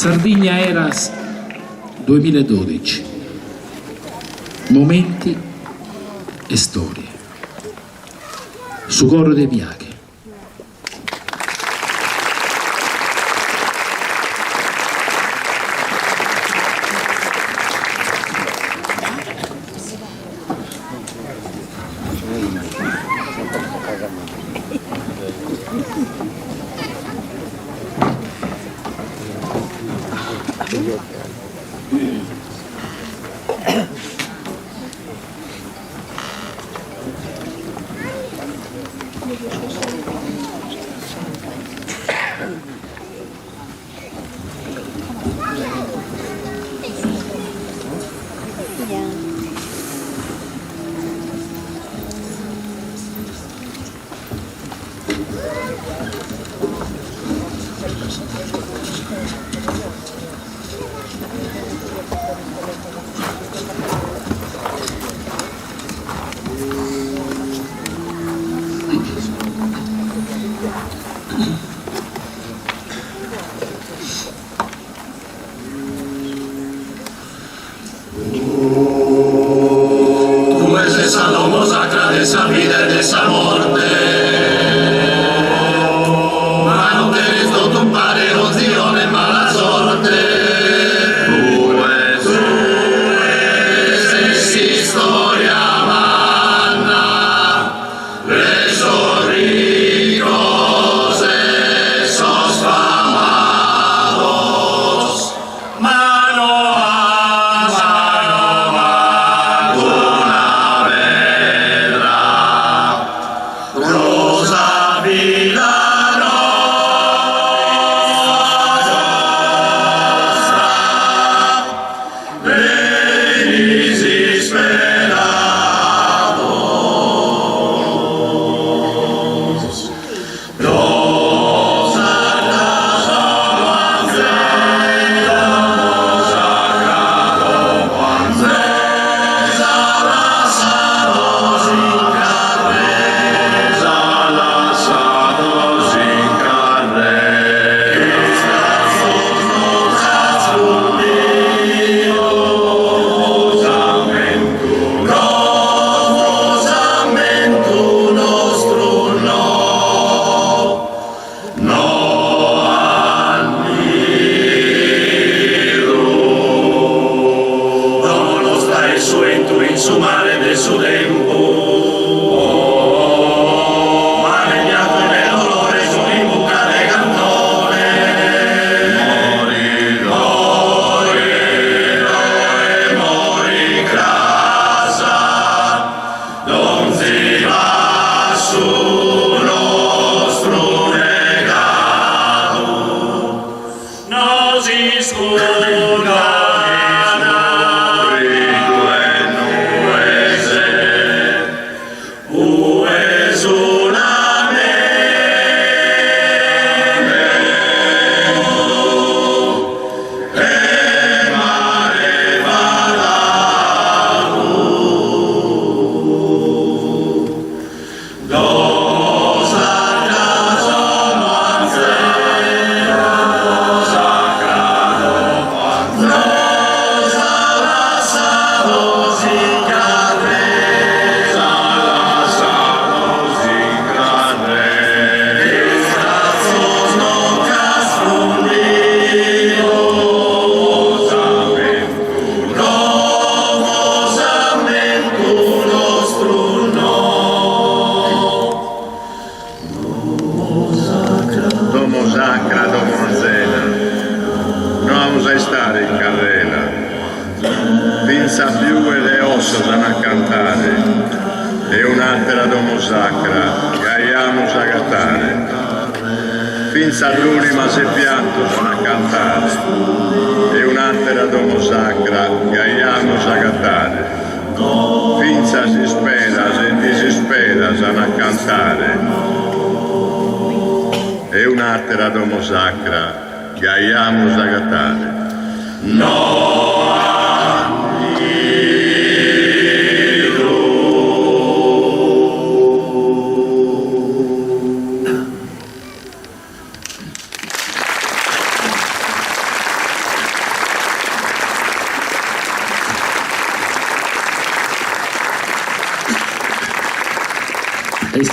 Sardigna Eras 2012. Momenti e storie. Su Coro dei Piaghe.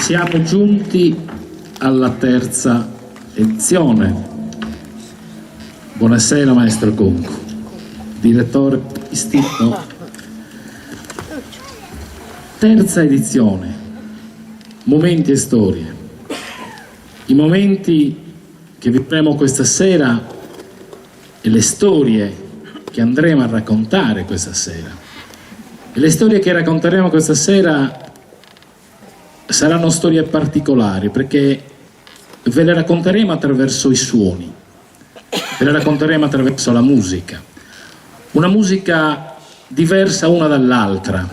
Siamo giunti alla terza edizione. Buonasera maestro Conco, direttore artistico. Terza edizione, momenti e storie. I momenti che vivremo questa sera e le storie che andremo a raccontare questa sera. E le storie che racconteremo questa sera saranno storie particolari, perché ve le racconteremo attraverso i suoni, ve le racconteremo attraverso la musica, una musica diversa una dall'altra.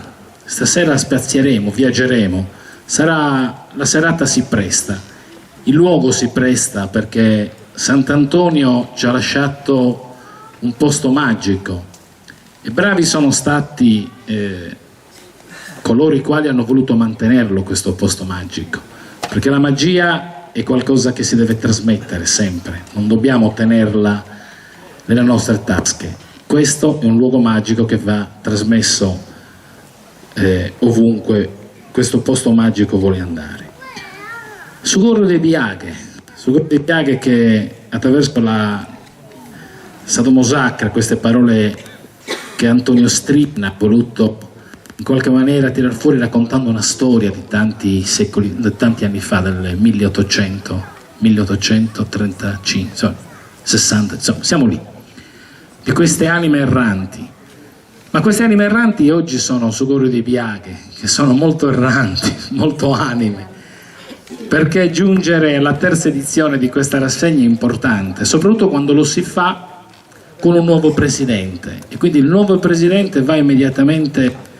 Stasera spazieremo, viaggeremo, la serata si presta, il luogo si presta, perché Sant'Antonio ci ha lasciato un posto magico e bravi sono stati coloro i quali hanno voluto mantenerlo questo posto magico, perché la magia è qualcosa che si deve trasmettere sempre, non dobbiamo tenerla nelle nostre tasche. Questo è un luogo magico che va trasmesso ovunque questo posto magico vuole andare. Sugorro de Biaghe, che attraverso la Sadomosacra, queste parole che Antonio Stripna ha voluto in qualche maniera tirar fuori raccontando una storia di tanti secoli, di tanti anni fa, del 1800, 1835, insomma, 60, insomma, siamo lì, di queste anime erranti. Ma queste anime erranti oggi sono Sugorro de Biaghe, che sono molto erranti, molto anime, perché giungere alla terza edizione di questa rassegna è importante, soprattutto quando lo si fa con un nuovo presidente, e quindi il nuovo presidente va immediatamente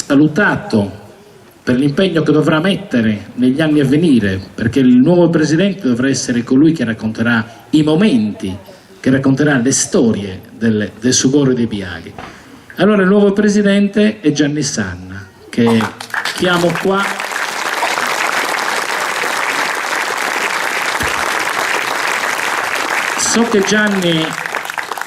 salutato per l'impegno che dovrà mettere negli anni a venire, perché il nuovo presidente dovrà essere colui che racconterà i momenti, che racconterà le storie del Sugorro de Biaghe. Allora il nuovo presidente è Gianni Sanna, che chiamo qua. So che Gianni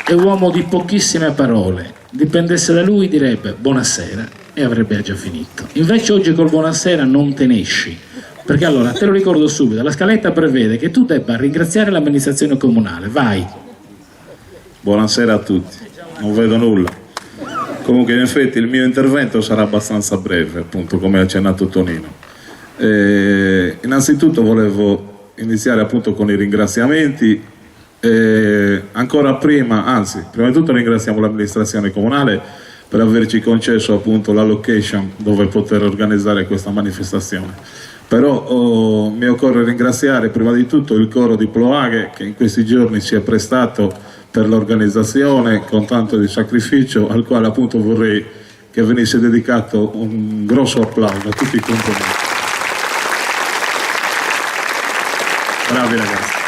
è uomo di pochissime parole, dipendesse da lui direbbe buonasera e avrebbe già finito. Invece oggi col buonasera non te ne esci, perché allora te lo ricordo subito, la scaletta prevede che tu debba ringraziare l'amministrazione comunale. Vai. Buonasera a tutti, non vedo nulla. Comunque in effetti il mio intervento sarà abbastanza breve, appunto come ha accennato Tonino. Innanzitutto volevo iniziare appunto con i ringraziamenti. Ancora prima, anzi, prima di tutto ringraziamo l'amministrazione comunale per averci concesso appunto la location dove poter organizzare questa manifestazione. Però mi occorre ringraziare prima di tutto il coro di Ploaghe, che in questi giorni si è prestato per l'organizzazione con tanto di sacrificio, al quale appunto vorrei che venisse dedicato un grosso applauso a tutti i componenti. Bravi ragazzi.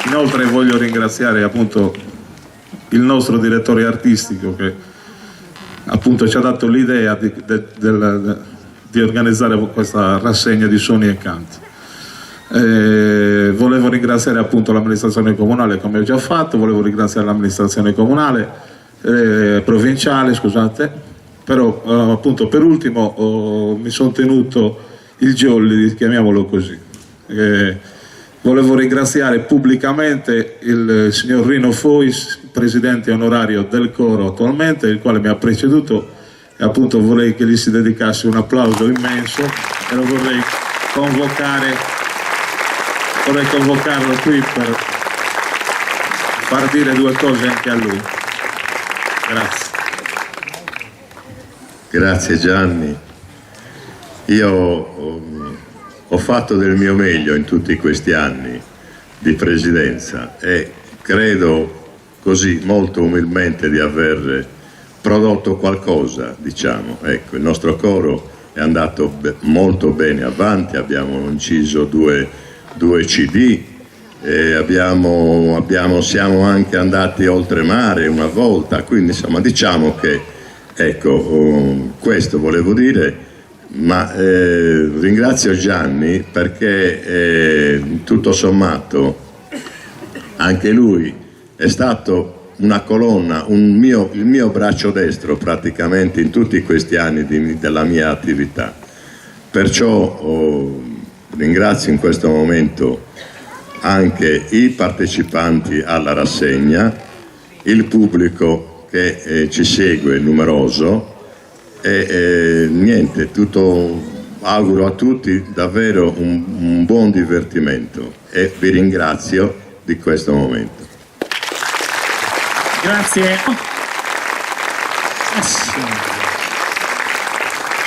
Inoltre voglio ringraziare appunto il nostro direttore artistico, che appunto ci ha dato l'idea di organizzare questa rassegna di suoni e canti. Volevo ringraziare appunto l'amministrazione comunale, come ho già fatto. Volevo ringraziare l'amministrazione comunale provinciale, scusate, però appunto per ultimo mi sono tenuto il jolly, chiamiamolo così. Volevo ringraziare pubblicamente il signor Rino Fois, presidente onorario del coro attualmente, il quale mi ha preceduto, e appunto vorrei che gli si dedicasse un applauso immenso e lo vorrei convocarlo qui per far dire due cose anche a lui. Grazie. Grazie Gianni. Io ho fatto del mio meglio in tutti questi anni di presidenza e credo così molto umilmente di aver prodotto qualcosa, diciamo. Ecco, il nostro coro è andato molto bene avanti, abbiamo inciso due CD e siamo anche andati oltremare una volta, quindi insomma diciamo che ecco, questo volevo dire. Ma ringrazio Gianni perché tutto sommato anche lui è stato una colonna, il mio braccio destro praticamente in tutti questi anni della mia attività. Perciò ringrazio in questo momento anche i partecipanti alla rassegna, il pubblico che ci segue numeroso e niente, auguro a tutti davvero un buon divertimento e vi ringrazio di questo momento. Grazie.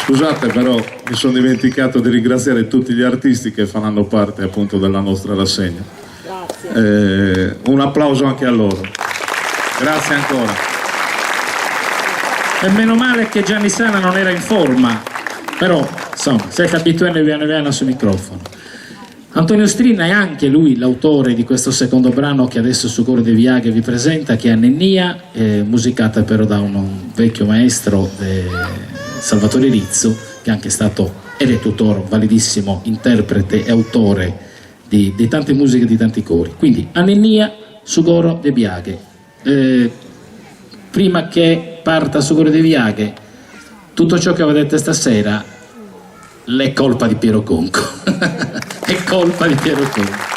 Scusate, però mi sono dimenticato di ringraziare tutti gli artisti che faranno parte appunto della nostra rassegna. Grazie. Un applauso anche a loro. Grazie ancora. E meno male che Gianni Sana non era in forma, però insomma, si è abituando piano piano sul microfono. Antonio Strinna è anche lui l'autore di questo secondo brano che adesso su Coro de Viaghe vi presenta, che è Annennìa, musicata però da un vecchio maestro, Salvatore Rizzo, che è anche stato ed è tuttora un validissimo interprete e autore di tante musiche e di tanti cori. Quindi Annennìa su Coro de Viaghe. Prima che parta su Coro de Viaghe, tutto ciò che vedete stasera è colpa di Piero Conco. È colpa di Piero Conco.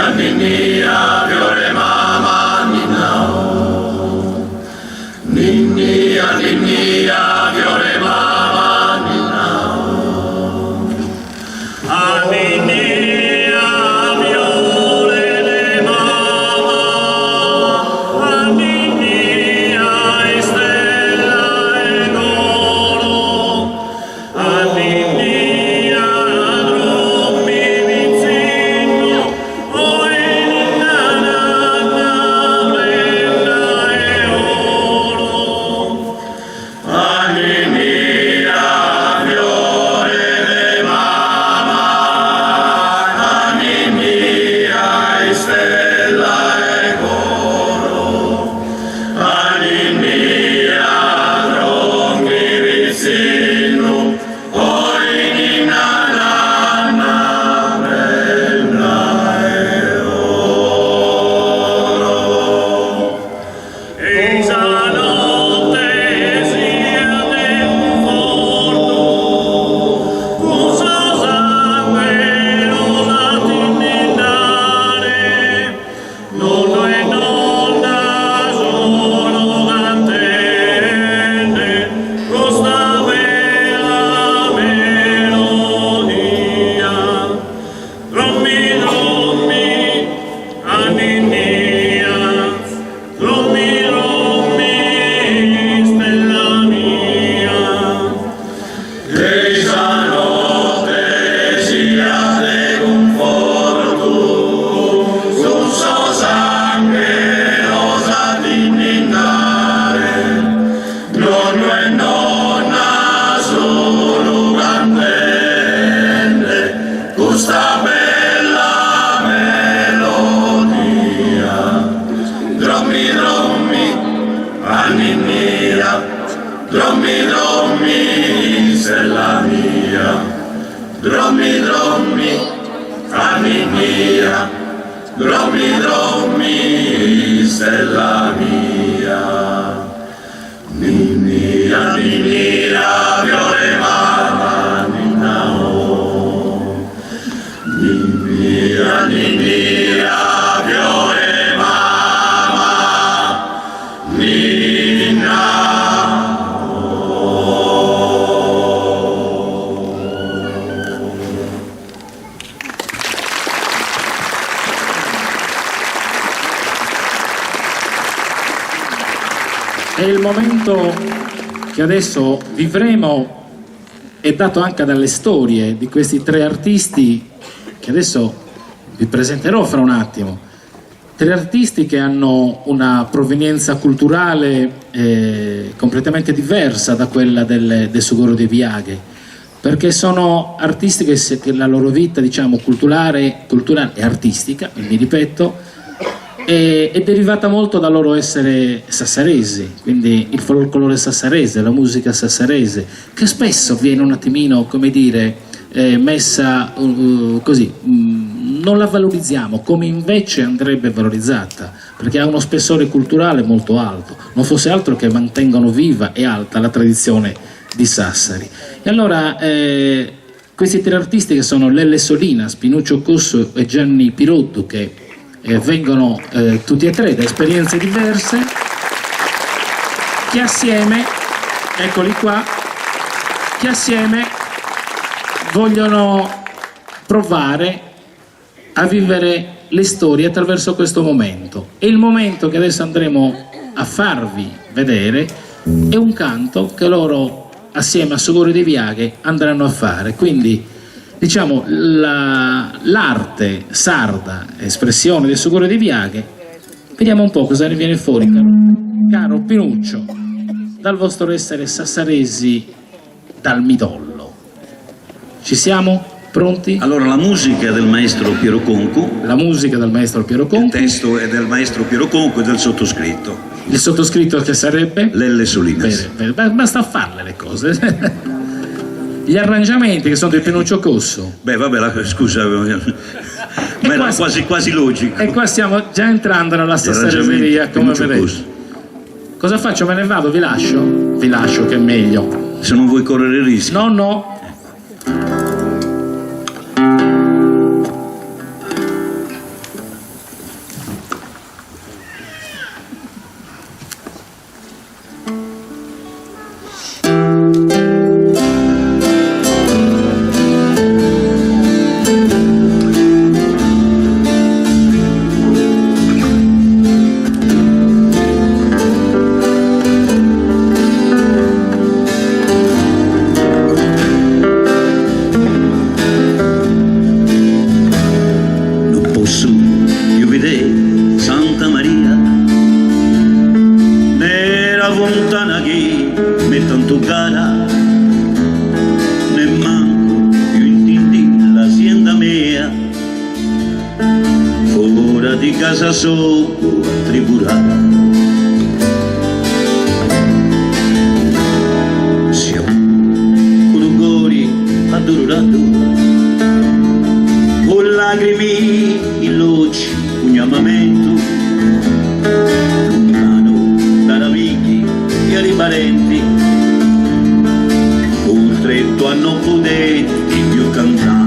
Annennìa, fiore mamma, ninnao. Annennìa, fiore mamma, ninnao. Annennìa, fiore mamma. Annennìa, stella e coro. Annennìa, drommi vizzino. Drommi, stella mia, drommi, Annennìa, drommi, stella mia. Annennìa, fiore mamma, ninnao. Annennìa, fiore mamma, ninnao. E il momento che adesso vivremo è dato anche dalle storie di questi tre artisti che adesso vi presenterò fra un attimo. Tre artisti che hanno una provenienza culturale completamente diversa da quella del Coro de Viaghe, perché sono artisti che la loro vita, diciamo, culturale e artistica, mi ripeto, è derivata molto dal loro essere sassaresi, quindi il folklore sassarese, la musica sassarese, che spesso viene un attimino, come dire, messa così, non la valorizziamo come invece andrebbe valorizzata, perché ha uno spessore culturale molto alto, non fosse altro che mantengono viva e alta la tradizione di Sassari. E allora questi tre artisti, che sono Lelle Solinas, Pinuccio Cosso e Gianni Pirotto, che vengono tutti e tre da esperienze diverse, che assieme, eccoli qua, che assieme vogliono provare a vivere le storie attraverso questo momento. E il momento che adesso andremo a farvi vedere è un canto che loro assieme a Sogore di Viaghe andranno a fare. Quindi, diciamo, l'arte sarda, espressione del Sogore di Viaghe, vediamo un po' cosa ne viene fuori, caro Pinuccio, dal vostro essere sassaresi dal midollo. Ci siamo? Pronti? Allora, la musica è del maestro Piero Conco, La musica del maestro Piero il Conco, testo è del maestro Piero Conco e del sottoscritto, il sottoscritto che sarebbe? Lelle Solinas. Bene, basta farle le cose. Gli arrangiamenti che sono di Pinuccio Cosso. Beh, vabbè, scusa, ma era quasi logico. E qua stiamo già entrando nella sassareseria, come Pinuccio vedete. Cosso. Cosa faccio? Me ne vado? Vi lascio? Vi lascio, che è meglio. Se non vuoi correre rischi. No, no. Di casa solo a tribulare, siamo con gori addolorato, con lacrime in luce, un chiamamento lontano dai amici e ai parenti, costretto a non poter più cantare.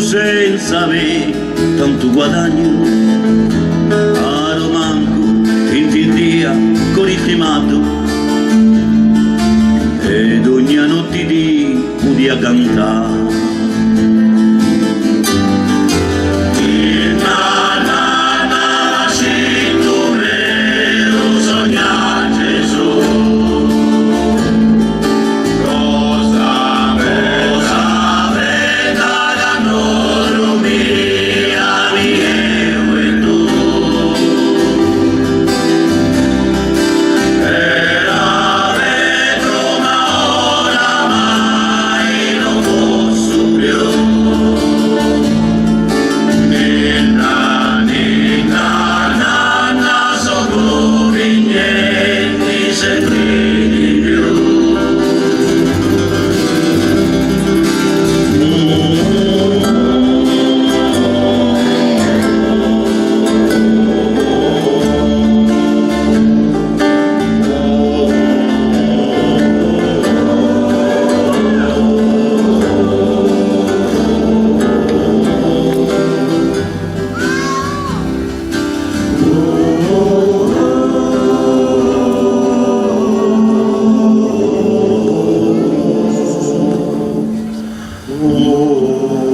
Senza me tanto guadagno, a romanco in dia con il primato, ed ogni notte di a cantare. Oh